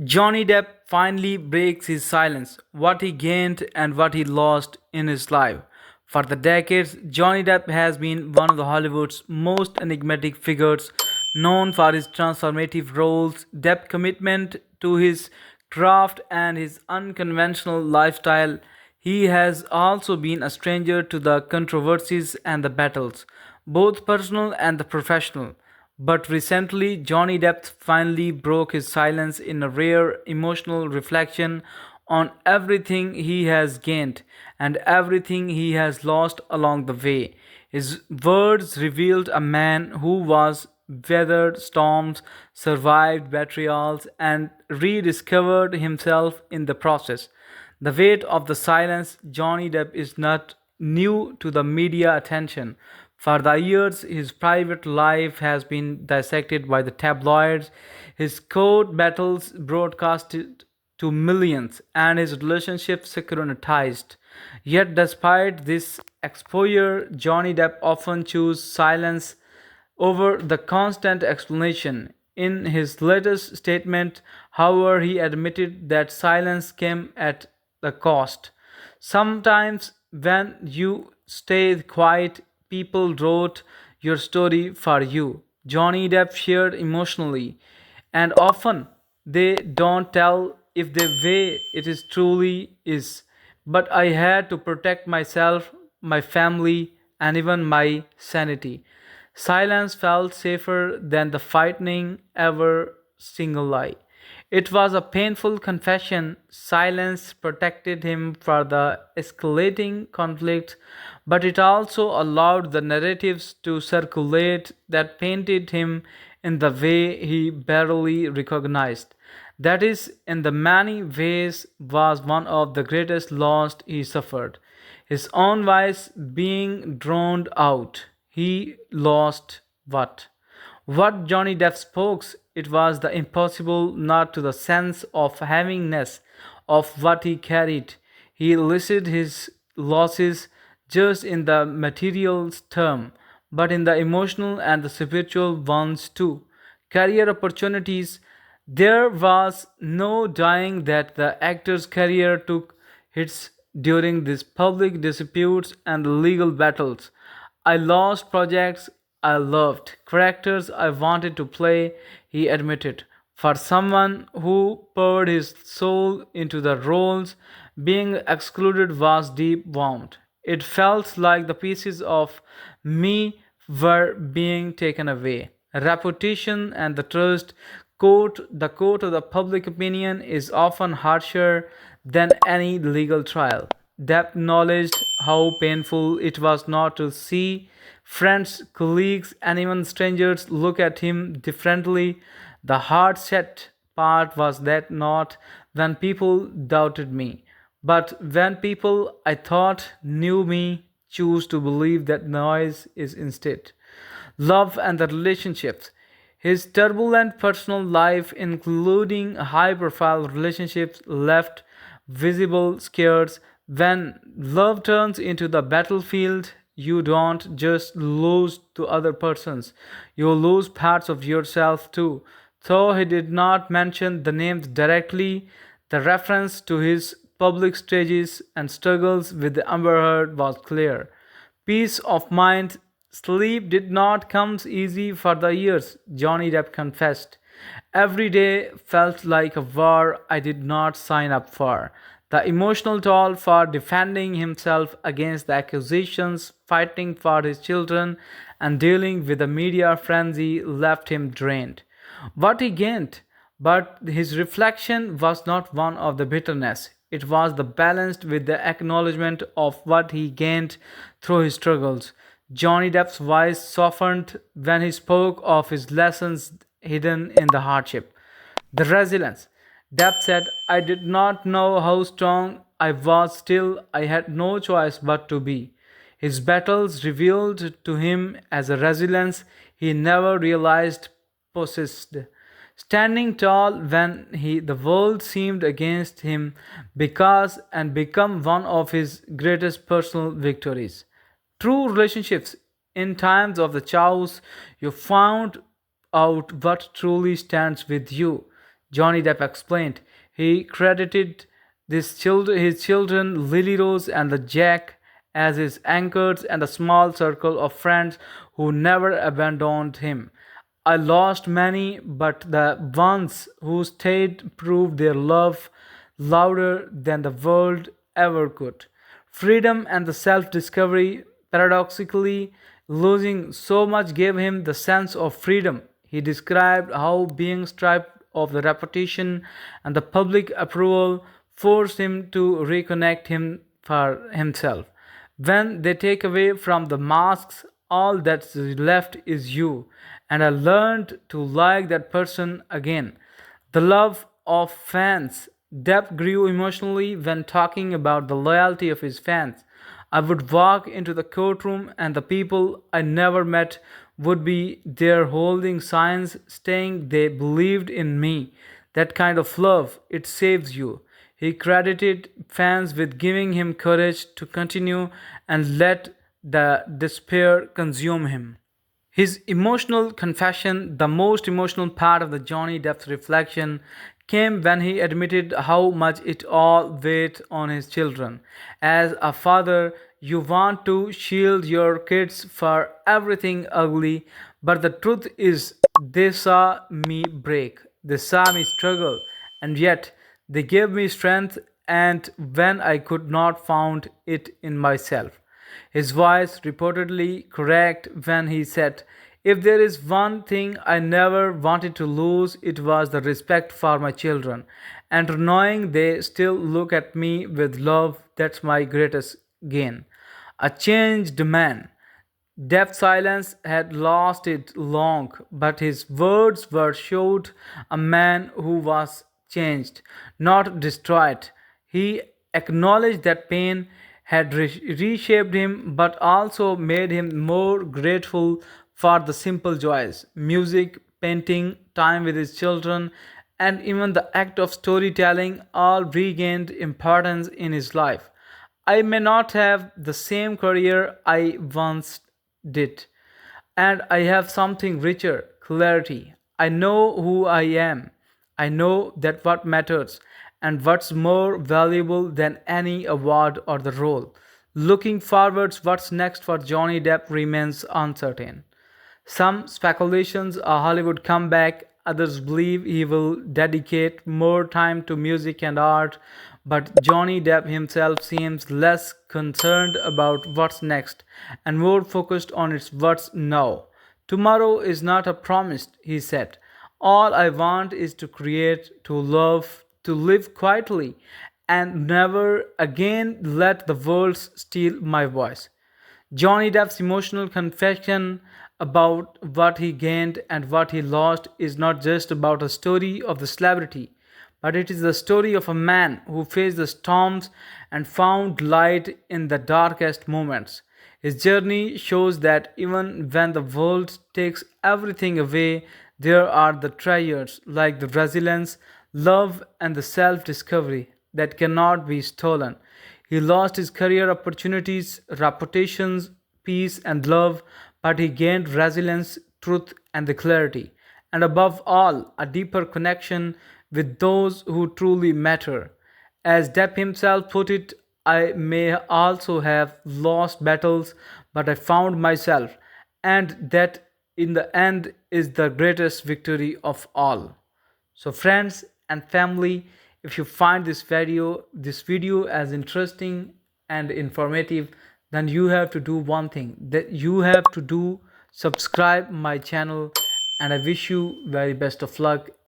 Johnny Depp finally breaks his silence, what he gained and what he lost in his life. For the decades, Johnny Depp has been one of the Hollywood's most enigmatic figures, known for his transformative roles, depth commitment to his craft, and his unconventional lifestyle. He has also been a stranger to the controversies and the battles, both personal and the professional. But recently, Johnny Depp finally broke his silence in a rare emotional reflection on everything he has gained and everything he has lost along the way. His words revealed a man who was weathered storms, survived betrayals, and rediscovered himself in the process. The weight of the silence, Johnny Depp is not new to the media attention. For the years, his private life has been dissected by the tabloids, his court battles broadcasted to millions, and his relationships scrutinized. Yet, despite this exposure, Johnny Depp often chooses silence over the constant explanation. In his latest statement, however, he admitted that silence came at the cost. Sometimes, when you stay quiet, people wrote your story for you. Johnny Depp shared emotionally, and often they don't tell if the way it is truly is. But I had to protect myself, my family, and even my sanity. Silence felt safer than the frightening ever single lie. It was a painful confession. Silence protected him from the escalating conflict, but it also allowed the narratives to circulate that painted him in the way he barely recognized. That is, in the many ways, was one of the greatest loss he suffered. His own voice being drowned out. He lost what? What Johnny Depp spoke, it was the impossible, not to the sense of heaviness of what he carried. He listed his losses just in the material term, but in the emotional and the spiritual ones too. Career opportunities. There was no denying that the actor's career took hits during these public disputes and legal battles. I lost projects I loved, characters I wanted to play, he admitted. For someone who poured his soul into the roles, being excluded was deep wound. It felt like the pieces of me were being taken away. Reputation and the trust the court of the public opinion is often harsher than any legal trial. Depp acknowledged how painful it was not to see friends, colleagues, and even strangers look at him differently. The hard set part was that not when people doubted me, but when people I thought knew me choose to believe that noise is instead. Love and the relationships. His turbulent personal life, including high profile relationships, left visible scars. When love turns into the battlefield, you don't just lose to other persons, you lose parts of yourself too. Though he did not mention the names directly, the reference to his public stages and struggles with the Amber Heard was clear. Peace of mind, sleep did not come easy for the years, Johnny Depp confessed. Every day felt like a war I did not sign up for. The emotional toll for defending himself against the accusations, fighting for his children, and dealing with the media frenzy left him drained. What he gained, but his reflection was not one of the bitterness. It was the balanced with the acknowledgement of what he gained through his struggles. Johnny Depp's voice softened when he spoke of his lessons hidden in the hardship. The resilience. Depp said, I did not know how strong I was, still, I had no choice but to be. His battles revealed to him as a resilience he never realized possessed. Standing tall when the world seemed against him because and become one of his greatest personal victories. True relationships. In times of the chaos, you found out what truly stands with you. Johnny Depp explained. He credited his children, Lily Rose and the Jack, as his anchors and a small circle of friends who never abandoned him. I lost many, but the ones who stayed proved their love louder than the world ever could. Freedom and the self discovery, paradoxically, losing so much gave him the sense of freedom. He described how being stripped of the reputation and the public approval forced him to reconnect him for himself. When they take away from the masks, all that's left is you. And I learned to like that person again. The love of fans. Depp grew emotionally when talking about the loyalty of his fans. I would walk into the courtroom and the people I never met would be there holding signs saying they believed in me. That kind of love, it saves you. He credited fans with giving him courage to continue and let the despair consume him. His emotional confession, the most emotional part of the Johnny Depp's reflection, came when he admitted how much it all weighed on his children. As a father, you want to shield your kids for everything ugly, but the truth is, they saw me break, they saw me struggle, and yet they gave me strength and when I could not found it in myself. His voice reportedly correct when he said, if there is one thing I never wanted to lose, it was the respect for my children. And knowing they still look at me with love, that's my greatest gain. A changed man. Depp's silence had lost it long, but his words were showed a man who was changed, not destroyed. He acknowledged that pain had reshaped him, but also made him more grateful for the simple joys music, painting, time with his children, and even the act of storytelling all regained importance in his life. I may not have the same career I once did, and I have something richer clarity. I know who I am. I know that what matters and what's more valuable than any award or the role. Looking forwards, what's next for Johnny Depp remains uncertain. Some speculations a Hollywood comeback, others believe he will dedicate more time to music and art, but Johnny Depp himself seems less concerned about what's next and more focused on its what's now. Tomorrow is not a promise, he said. All I want is to create, to love, to live quietly, and never again let the world steal my voice. Johnny Depp's emotional confession about what he gained and what he lost is not just about a story of the celebrity, but it is the story of a man who faced the storms and found light in the darkest moments. His journey shows that even when the world takes everything away, there are the treasures like the resilience, love, and the self discovery that cannot be stolen. He lost his career opportunities, reputations, peace, and love, but he gained resilience, truth, and the clarity. And above all, a deeper connection with those who truly matter. As Depp himself put it, I may also have lost battles, but I found myself, and that in the end is the greatest victory of all. So friends and family, if you find this video as interesting and informative, then you have to do one thing, that you have to do subscribe my channel, and I wish you very best of luck